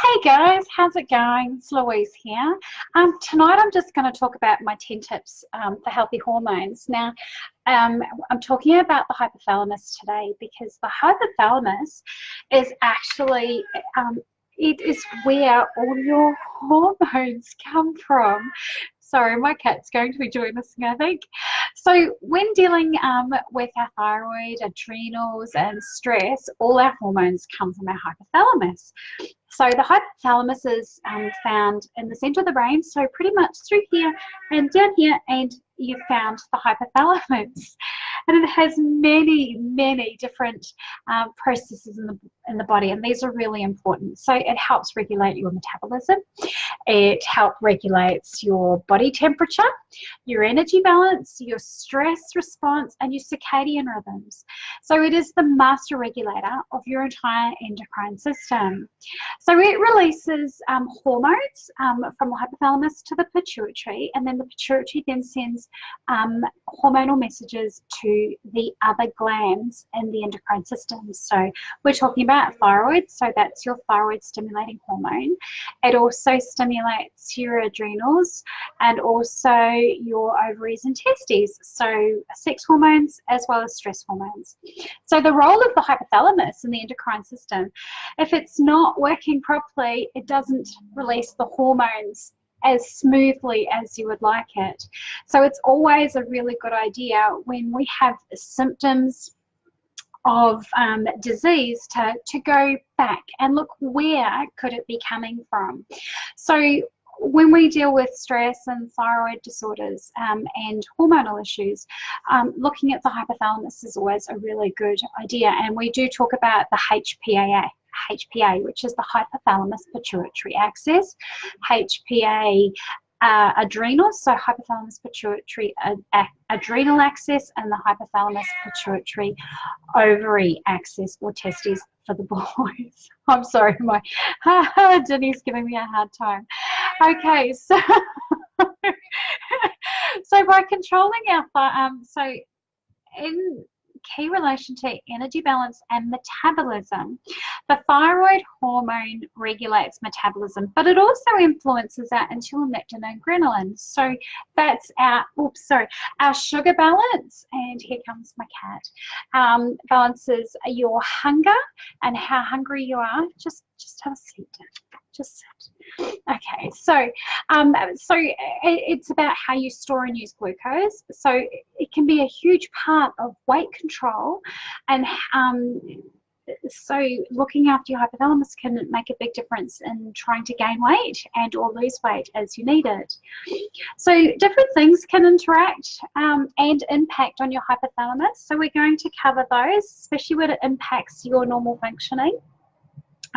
Hey guys, how's it going? It's Louise here. Tonight I'm just going to talk about my 10 tips for healthy hormones. Now, I'm talking about the hypothalamus today because the hypothalamus is actually, it is where all your hormones come from. Sorry, my cat's going to be doing this thing, I think. So when dealing with our thyroid, adrenals, and stress, all our hormones come from our hypothalamus. So the hypothalamus is found in the center of the brain, so pretty much through here and down here, and you've found the hypothalamus. And it has many, many different processes in the body, and these are really important. So it helps regulate your metabolism. It helps regulates your body temperature, your energy balance, your stress response, and your circadian rhythms. So it is the master regulator of your entire endocrine system. So it releases hormones from the hypothalamus to the pituitary, and then the pituitary then sends hormonal messages to the other glands in the endocrine system. So we're talking about thyroid, so that's your thyroid stimulating hormone. It also stimulates your adrenals and also your ovaries and testes, so sex hormones as well as stress hormones. So the role of the hypothalamus in the endocrine system, if it's not working properly, it doesn't release the hormones as smoothly as you would like it. So it's always a really good idea when we have symptoms of disease to go back and look, where could it be coming from. So when we deal with stress and thyroid disorders and hormonal issues, looking at the hypothalamus is always a really good idea. And we do talk about the HPA, which is the hypothalamus pituitary axis, HPA adrenals, so hypothalamus pituitary adrenal axis, and the hypothalamus pituitary ovary axis, or testes for the boys. I'm sorry, my Denny's giving me a hard time. Okay, so so by controlling our so in key relation to energy balance and metabolism, the thyroid hormone regulates metabolism, but it also influences our insulin, leptin, and ghrelin. So that's our our sugar balance. And here comes my cat. Balances your hunger and how hungry you are. Just have a seat. Just sit. Okay, so it's about how you store and use glucose. So it can be a huge part of weight control, and so looking after your hypothalamus can make a big difference in trying to gain weight and or lose weight as you need it. So different things can interact and impact on your hypothalamus. So we're going to cover those, especially when it impacts your normal functioning.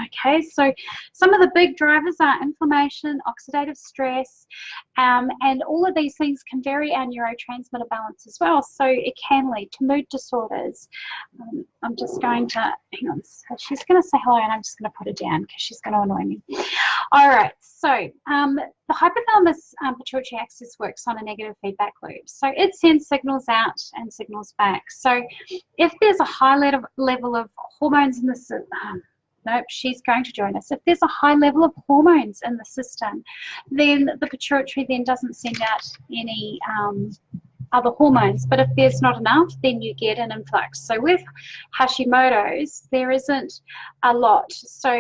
Okay, so some of the big drivers are inflammation, oxidative stress, and all of these things can vary our neurotransmitter balance as well. So it can lead to mood disorders. I'm just going to, hang on, so she's going to say hello and I'm just going to put her down because she's going to annoy me. All right, so the hypothalamus pituitary axis works on a negative feedback loop. So it sends signals out and signals back. So if there's a high level of hormones in the nope, she's going to join us. If there's a high level of hormones in the system, then the pituitary then doesn't send out any other hormones. But if there's not enough, then you get an influx. So with Hashimoto's, there isn't a lot. So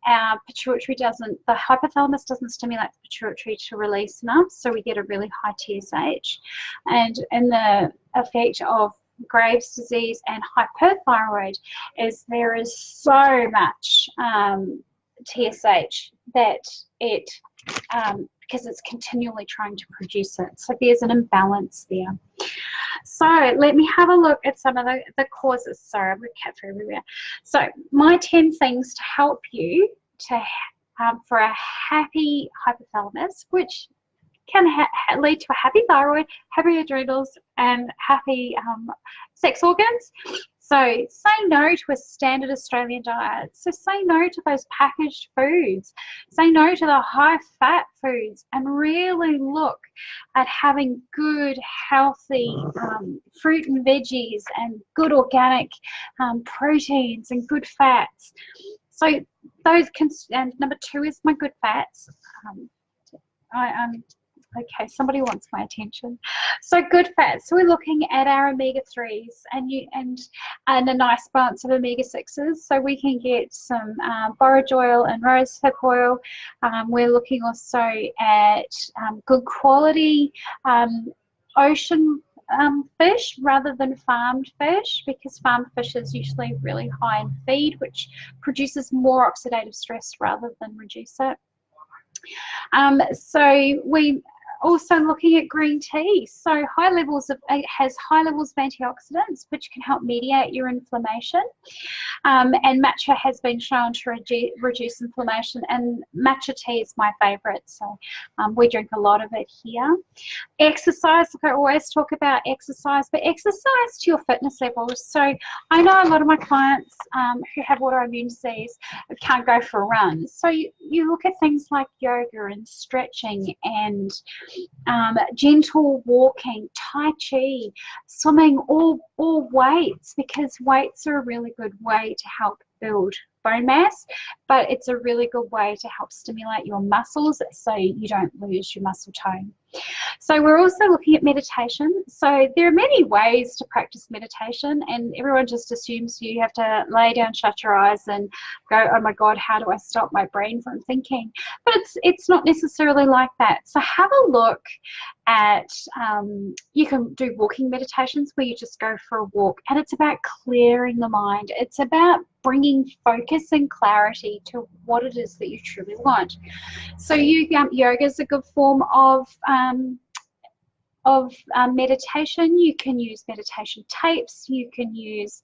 our pituitary the hypothalamus doesn't stimulate the pituitary to release enough. So we get a really high TSH. And in the effect of Graves' disease and hyperthyroid is there is so much TSH that it because it's continually trying to produce it. So there's an imbalance there. So let me have a look at some of the causes. Sorry, I've got cats everywhere. So my 10 things to help you to for a happy hypothalamus, which can lead to a happy thyroid, happy adrenals, and happy sex organs. So say no to a standard Australian diet. So say no to those packaged foods. Say no to the high-fat foods and really look at having good, healthy fruit and veggies and good organic proteins and good fats. So those can, and number 2 is my good fats. Okay, somebody wants my attention. So good fats. So we're looking at our omega-3s and a nice balance of omega-6s. So we can get some borage oil and rosehip oil. We're looking also at good quality ocean fish rather than farmed fish, because farmed fish is usually really high in feed, which produces more oxidative stress rather than reduce it. So we also looking at green tea. So it has high levels of antioxidants, which can help mediate your inflammation. And matcha has been shown to reduce inflammation, and matcha tea is my favorite. So we drink a lot of it here. Exercise, look, I always talk about exercise, but exercise to your fitness levels. So I know a lot of my clients who have autoimmune disease can't go for a run. So you look at things like yoga and stretching and gentle walking, tai chi, swimming, all weights, because weights are a really good way to help build bone mass, but it's a really good way to help stimulate your muscles so you don't lose your muscle tone. So we're also looking at meditation. So there are many ways to practice meditation, and everyone just assumes you have to lay down, shut your eyes and go, oh my God, how do I stop my brain from thinking? But it's not necessarily like that. So have a look at, you can do walking meditations where you just go for a walk, and it's about clearing the mind. It's about bringing focus and clarity to what it is that you truly want. So yoga is a good form of meditation. You can use meditation tapes. You can use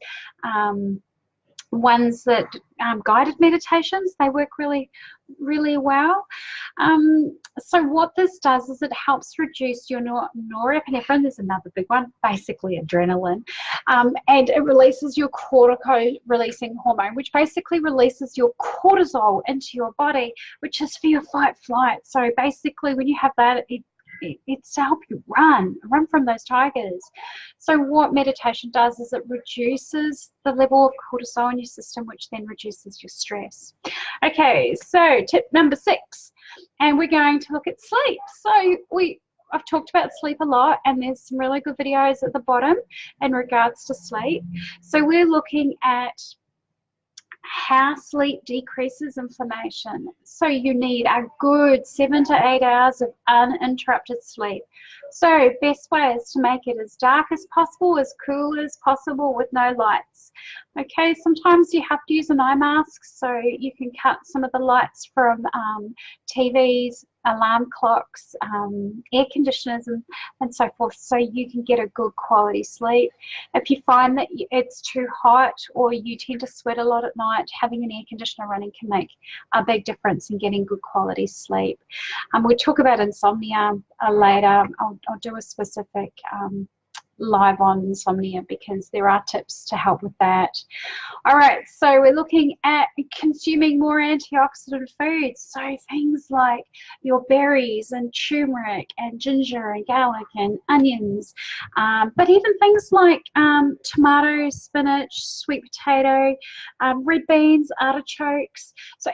ones that guided meditations. They work really, really well. So what this does is it helps reduce your norepinephrine. There's another big one, basically adrenaline, and it releases your cortisol releasing hormone, which basically releases your cortisol into your body, which is for your fight flight. So basically when you have that, it's to help you run from those tigers. So what meditation does is it reduces the level of cortisol in your system, which then reduces your stress. Okay, so tip number 6, and we're going to look at sleep. So I've talked about sleep a lot, and there's some really good videos at the bottom in regards to sleep. So we're looking at how sleep decreases inflammation. So you need a good 7 to 8 hours of uninterrupted sleep. So best way is to make it as dark as possible, as cool as possible, with no lights. Okay, sometimes you have to use an eye mask, so you can cut some of the lights from TVs, alarm clocks, air conditioners and so forth, so you can get a good quality sleep. If you find that it's too hot or you tend to sweat a lot at night, having an air conditioner running can make a big difference in getting good quality sleep. We'll talk about insomnia later. I'll do a specific live on insomnia, because there are tips to help with that. All right, so we're looking at consuming more antioxidant foods, so things like your berries and turmeric and ginger and garlic and onions, but even things like tomatoes, spinach, sweet potato, red beans, artichokes. So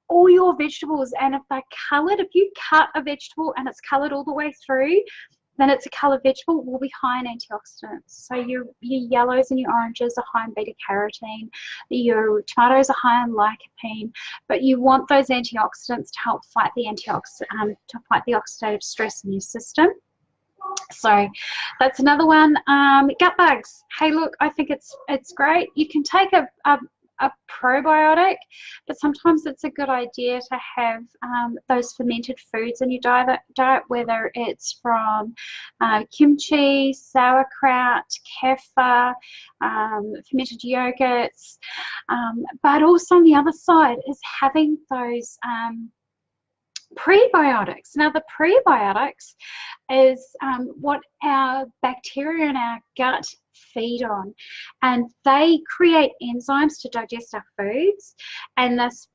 all your vegetables, and if they're coloured, if you cut a vegetable and it's coloured all the way through, then it's a coloured vegetable, will be high in antioxidants. So your yellows and your oranges are high in beta-carotene, your tomatoes are high in lycopene, but you want those antioxidants to help fight the oxidative stress in your system. So that's another one. Gut bugs. Hey, look, I think it's great. You can take a probiotic, but sometimes it's a good idea to have those fermented foods in your diet, whether it's from kimchi, sauerkraut, kefir, fermented yogurts, but also on the other side is having those prebiotics. Now the prebiotics is what our bacteria in our gut feed on, and they create enzymes to digest our foods, and this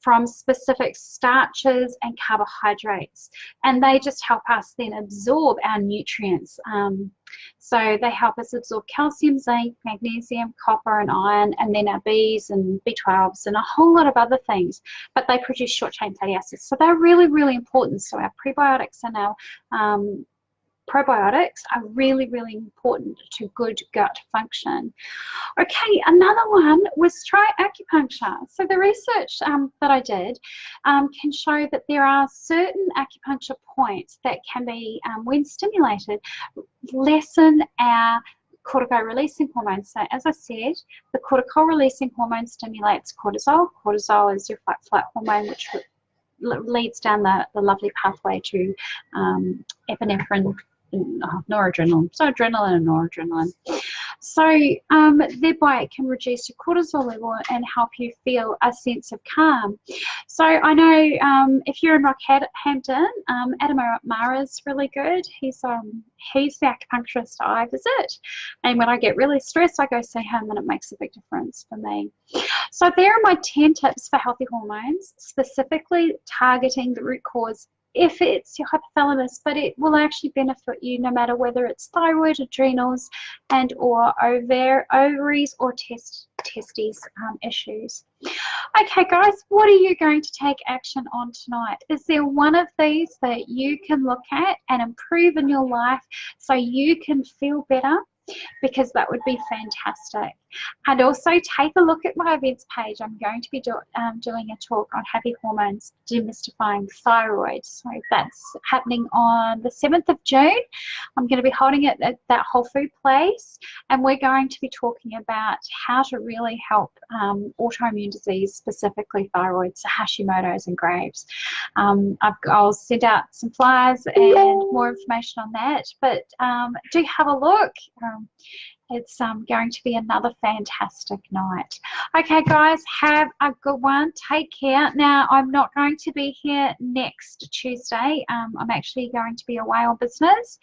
from specific starches and carbohydrates, and they just help us then absorb our nutrients. So they help us absorb calcium, zinc, magnesium, copper and iron, and then our Bs and B12s and a whole lot of other things, but they produce short chain fatty acids, so they're really, really important. So our prebiotics and our probiotics are really, really important to good gut function. Okay, another one was try acupuncture. So the research that I did can show that there are certain acupuncture points that can be, when stimulated, lessen our cortical releasing hormone. So as I said, the cortical releasing hormone stimulates cortisol. Cortisol is your fight flight hormone, which leads down the lovely pathway to epinephrine, noradrenaline, so adrenaline and noradrenaline. So thereby it can reduce your cortisol level and help you feel a sense of calm. So I know if you're in Rockhampton, Adam Mara is really good. He's the acupuncturist I visit, and when I get really stressed I go see him, and it makes a big difference for me. So there are my 10 tips for healthy hormones, specifically targeting the root cause if it's your hypothalamus, but it will actually benefit you no matter whether it's thyroid, adrenals, and or ovaries or testes issues. Okay guys, what are you going to take action on tonight? Is there one of these that you can look at and improve in your life so you can feel better? Because that would be fantastic. And also take a look at my events page. I'm going to be doing a talk on happy hormones, demystifying thyroid. So that's happening on the 7th of June. I'm going to be holding it at that Whole Food place, and we're going to be talking about how to really help autoimmune disease, specifically thyroid, so Hashimoto's and Graves. I'll send out some flyers and more information on that, but do have a look. It's going to be another fantastic night. Okay guys, have a good one. Take care. Now I'm not going to be here next Tuesday. I'm actually going to be away on business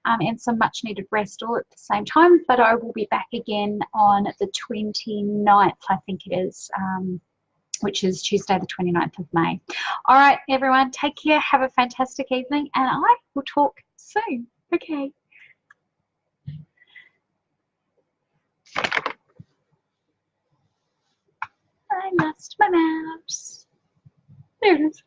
and some much needed rest all at the same time, but I will be back again on the 29th, I think it is, which is Tuesday the 29th of May. All right everyone, take care, have a fantastic evening, and I will talk soon. Okay. I lost my mouse. There it is.